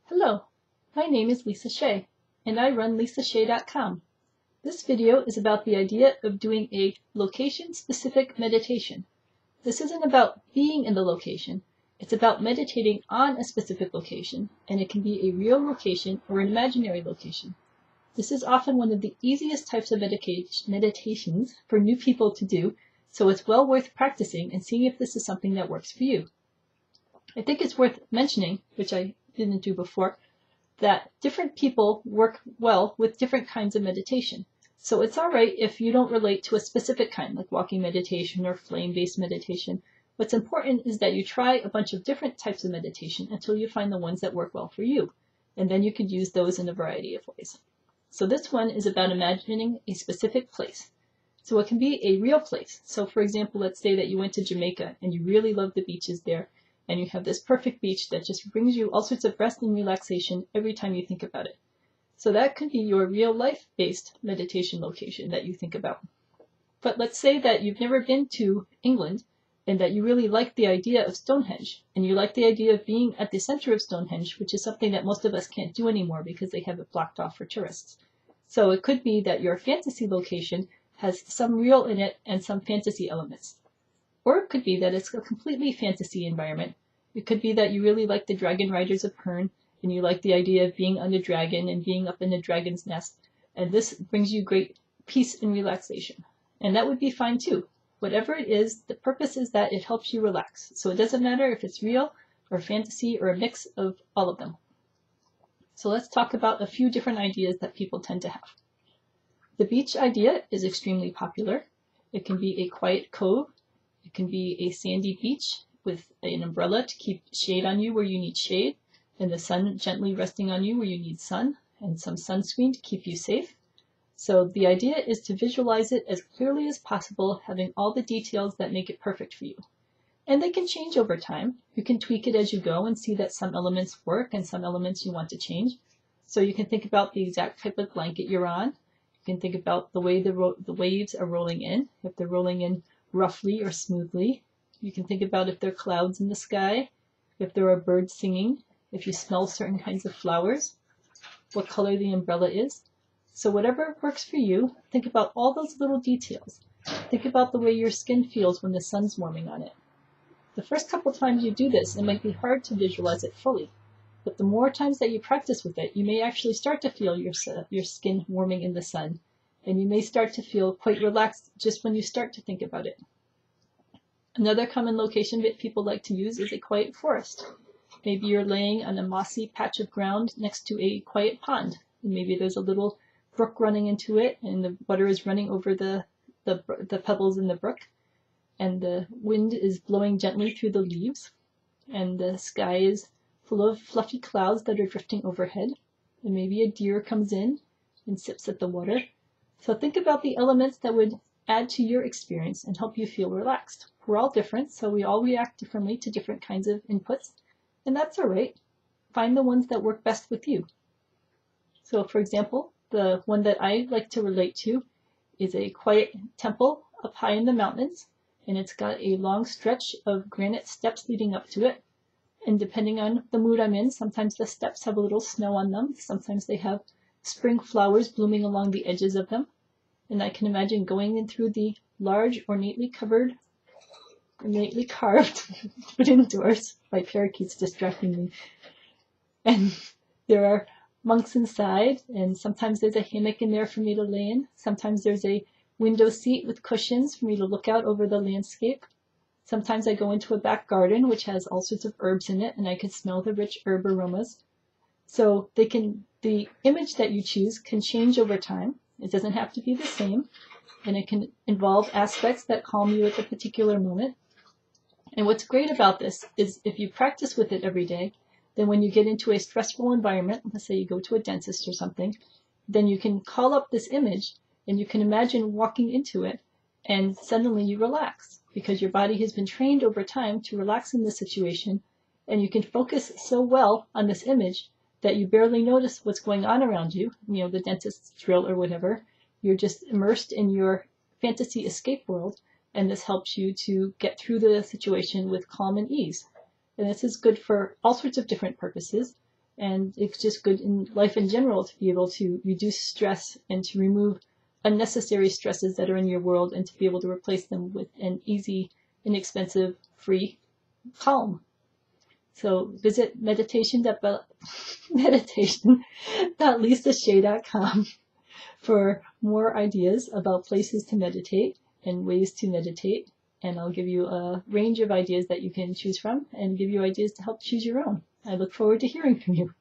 Hello, my name is Lisa Shea, and I run lisashea.com. This video is about the idea of doing a location-specific meditation. This isn't about being in the location, it's about meditating on a specific location, and it can be a real location or an imaginary location. This is often one of the easiest types of meditations for new people to do, so it's well worth practicing and seeing if this is something that works for you. I think it's worth mentioning, which I didn't do before, that different people work well with different kinds of meditation. So it's all right if you don't relate to a specific kind, like walking meditation or flame-based meditation. What's important is that you try a bunch of different types of meditation until you find the ones that work well for you. And then you could use those in a variety of ways. So this one is about imagining a specific place. So it can be a real place. So for example, let's say that you went to Jamaica and you really love the beaches there, and you have this perfect beach that just brings you all sorts of rest and relaxation every time you think about it. So that could be your real life-based meditation location that you think about. But let's say that you've never been to England and that you really like the idea of Stonehenge, and you like the idea of being at the center of Stonehenge, which is something that most of us can't do anymore because they have it blocked off for tourists. So it could be that your fantasy location has some real in it and some fantasy elements. Or it could be that it's a completely fantasy environment. It could be that you really like the Dragon Riders of Pern, and you like the idea of being on a dragon and being up in a dragon's nest, and this brings you great peace and relaxation. And that would be fine too. Whatever it is, the purpose is that it helps you relax. So it doesn't matter if it's real or fantasy or a mix of all of them. So let's talk about a few different ideas that people tend to have. The beach idea is extremely popular. It can be a quiet cove. It can be a sandy beach with an umbrella to keep shade on you where you need shade, and the sun gently resting on you where you need sun, and some sunscreen to keep you safe. So the idea is to visualize it as clearly as possible, having all the details that make it perfect for you. And they can change over time. You can tweak it as you go and see that some elements work and some elements you want to change. So you can think about the exact type of blanket you're on. You can think about the way the waves are rolling in, if they're rolling in roughly or smoothly. You can think about if there are clouds in the sky, if there are birds singing, if you smell certain kinds of flowers, what color the umbrella is. So whatever works for you, think about all those little details. Think about the way your skin feels when the sun's warming on it. The first couple times you do this, it might be hard to visualize it fully, but the more times that you practice with it, you may actually start to feel your skin warming in the sun, and you may start to feel quite relaxed just when you start to think about it. Another common location that people like to use is a quiet forest. Maybe you're laying on a mossy patch of ground next to a quiet pond, and maybe there's a little brook running into it, and the water is running over the pebbles in the brook, and the wind is blowing gently through the leaves, and the sky is full of fluffy clouds that are drifting overhead, and maybe a deer comes in and sips at the water. So think about the elements that would add to your experience and help you feel relaxed. We're all different, so we all react differently to different kinds of inputs, and that's all right. Find the ones that work best with you. So for example, the one that I like to relate to is a quiet temple up high in the mountains, and it's got a long stretch of granite steps leading up to it. And depending on the mood I'm in, sometimes the steps have a little snow on them, sometimes they have spring flowers blooming along the edges of them. And I can imagine going in through the large, ornately carved wooden doors. My parakeet's distracting me. And there are monks inside, and sometimes there's a hammock in there for me to lay in. Sometimes there's a window seat with cushions for me to look out over the landscape. Sometimes I go into a back garden, which has all sorts of herbs in it, and I can smell the rich herb aromas. So the image that you choose can change over time. It doesn't have to be the same, and it can involve aspects that calm you at the particular moment. And what's great about this is if you practice with it every day, then when you get into a stressful environment, let's say you go to a dentist or something, then you can call up this image and you can imagine walking into it, and suddenly you relax because your body has been trained over time to relax in this situation, and you can focus so well on this image that you barely notice what's going on around you, the dentist's drill or whatever. You're just immersed in your fantasy escape world, and this helps you to get through the situation with calm and ease. And this is good for all sorts of different purposes. And it's just good in life in general to be able to reduce stress and to remove unnecessary stresses that are in your world and to be able to replace them with an easy, inexpensive, free calm. So visit meditation.lisashay.com for more ideas about places to meditate and ways to meditate. And I'll give you a range of ideas that you can choose from and give you ideas to help choose your own. I look forward to hearing from you.